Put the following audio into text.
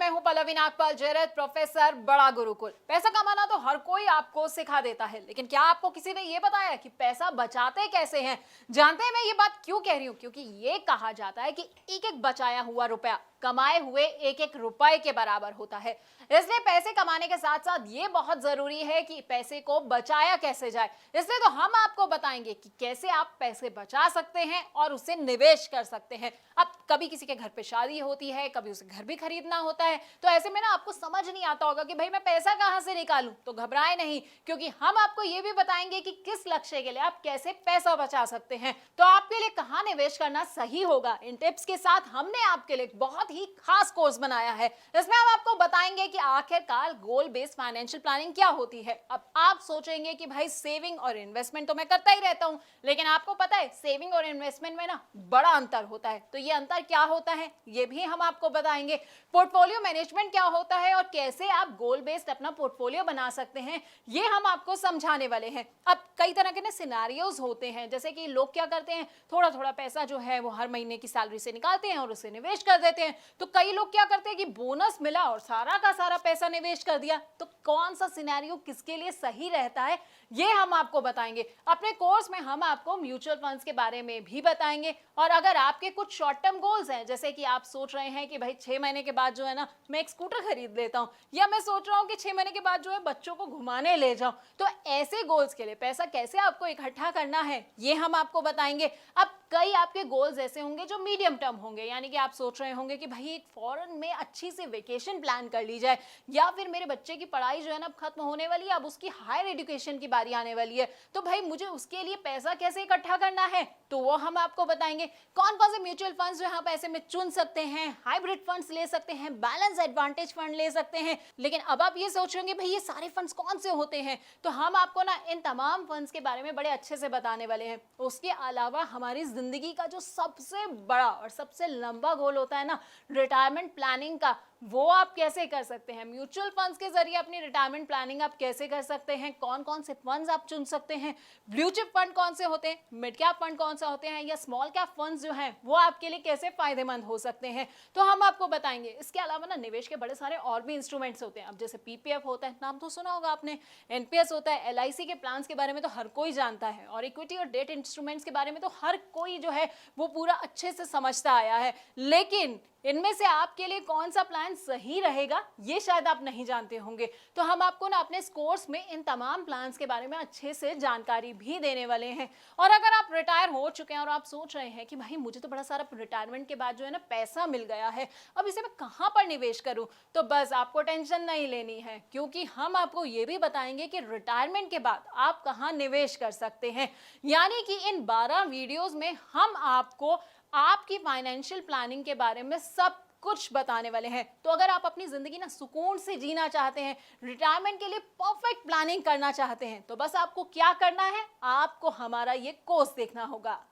मैं हूं पल्लवी नागपाल जयरथ, प्रोफेसर बड़ा गुरुकुल। पैसा कमाना तो हर कोई आपको सिखा देता है, लेकिन क्या आपको किसी ने ये बताया कि पैसा बचाते कैसे हैं? जानते हैं मैं ये बात क्यों कह रही हूं? क्योंकि ये कहा जाता है कि एक एक बचाया हुआ रुपया कमाए हुए एक एक रुपए के बराबर होता है। इसलिए पैसे कमाने के साथ साथ ये बहुत जरूरी है कि पैसे को बचाया कैसे जाए। इसलिए तो हम आपको बताएंगे कि कैसे आप पैसे बचा सकते हैं और उसे निवेश कर सकते हैं। अब कभी किसी के घर पे शादी होती है, कभी उसे घर भी खरीदना होता है, तो ऐसे में ना आपको समझ नहीं आता होगा कि भाई मैं पैसा कहां से निकालूं। तो घबराए नहीं, क्योंकि हम आपको ये भी बताएंगे कि किस लक्ष्य के लिए आप कैसे पैसा बचा सकते हैं, तो आपके लिए कहां निवेश करना सही होगा। इन टिप्स के साथ हमने आपके लिए बहुत ही खास कोर्स बनाया है। इसमें हम आपको बताएंगे कि आखिरकार गोल बेस्ड फाइनेंशियल प्लानिंग क्या होती है। अब आप सोचेंगे कि भाई सेविंग और इन्वेस्टमेंट तो मैं करता ही रहता हूं, लेकिन आपको पता है सेविंग और इन्वेस्टमेंट में ना बड़ा अंतर होता है। तो ये अंतर क्या होता है ये भी हम आपको बताएंगे। पोर्टफोलियो मैनेजमेंट क्या होता है और कैसे आप गोल बेस्ड अपना पोर्टफोलियो बना सकते हैं, ये हम आपको समझाने वाले हैं। अब कई तरह के ना सिनेरियोज होते हैं, जैसे कि लोग क्या करते हैं, थोड़ा थोड़ा पैसा जो है वो हर महीने की सैलरी से निकालते हैं और उसे निवेश कर देते हैं। तो कई लोग क्या करते हैं कि बोनस मिला और सारा का सारा पैसा निवेश कर दिया। तो कौन सा सिनेरियो किसके लिए सही रहता है ये हम आपको बताएंगे। अपने कोर्स में हम आपको म्यूचुअल फंड्स के बारे में भी बताएंगे। और अगर आपके कुछ शॉर्ट टर्म गोल्स हैं, जैसे कि आप सोच रहे हैं कि भाई 6 महीने के बाद जो है ना मैं एक स्कूटर खरीद लेता हूं, या मैं सोच रहा हूं कि 6 महीने के बाद जो है बच्चों को घुमाने ले जाऊं, तो ऐसे गोल्स के लिए पैसा कैसे आपको इकट्ठा करना है ये हम आपको बताएंगे। अब कई आपके गोल्स ऐसे होंगे जो मीडियम टर्म होंगे, यानी कि आप सोच रहे होंगे कि भाई एक फॉरेन में अच्छी सी वेकेशन प्लान कर ली जाए, या फिर मेरे बच्चे की पढ़ाई जो है ना खत्म होने वाली है, अब उसकी हायर एजुकेशन की बारी आने वाली है, तो भाई मुझे उसके लिए पैसा कैसे इकट्ठा करना है, तो वो हम आपको बताएंगे। कौन कौन से म्यूचुअल फंड्स जो आप ऐसे में चुन सकते हैं, हाइब्रिड फंड्स ले सकते हैं, बैलेंस एडवांटेज फंड ले सकते हैं। लेकिन अब आप ये सोच रहे होंगे भाई ये सारे फंड्स कौन से होते हैं, तो हम आपको ना इन तमाम फंड्स के बारे में बड़े अच्छे से बताने वाले हैं। उसके अलावा हमारी जिंदगी का जो सबसे बड़ा और सबसे लंबा गोल होता है ना रिटायरमेंट प्लानिंग का, वो आप कैसे कर सकते हैं। म्यूचुअल फंड्स के जरिए अपनी रिटायरमेंट प्लानिंग आप कैसे कर सकते हैं, कौन कौन से फंड्स आप चुन सकते हैं, ब्लू चिप फंड कौन से होते हैं, मिड कैप फंड कौन सा होते हैं, या स्मॉल कैप फंड्स जो हैं वो आपके लिए कैसे फायदेमंद हो सकते हैं, तो हम आपको बताएंगे। इसके अलावा ना निवेश के बड़े सारे और भी इंस्ट्रूमेंट्स होते हैं। अब जैसे पीपीएफ होता है, नाम तो सुना होगा आपने, एनपीएस होता है, एलआईसी के प्लान के बारे में तो हर कोई जानता है, और इक्विटी और डेट इंस्ट्रूमेंट्स के बारे में तो हर कोई जो है वो पूरा अच्छे से समझता आया है। लेकिन इनमें से आपके लिए कौन सा प्लान सही रहेगा ये शायद आप नहीं जानते होंगे। तो हम आपको ना अपने कोर्स में इन तमाम प्लान्स के बारे में अच्छे से जानकारी भी देने वाले हैं। और अगर आप रिटायर हो चुके हैं और आप सोच रहे हैं कि भाई मुझे तो बड़ा सारा रिटायरमेंट के बाद जो है ना पैसा मिल गया है, अब इसे मैं कहां पर निवेश करूं, तो बस आपको टेंशन नहीं लेनी है, क्योंकि हम आपको ये भी बताएंगे कि रिटायरमेंट के बाद आप कहां निवेश कर सकते हैं। यानी कि इन 12 वीडियोस में हम आपको आपकी फाइनेंशियल प्लानिंग के बारे में सब कुछ बताने वाले हैं। तो अगर आप अपनी जिंदगी ना सुकून से जीना चाहते हैं, रिटायरमेंट के लिए परफेक्ट प्लानिंग करना चाहते हैं, तो बस आपको क्या करना है, आपको हमारा ये कोर्स देखना होगा।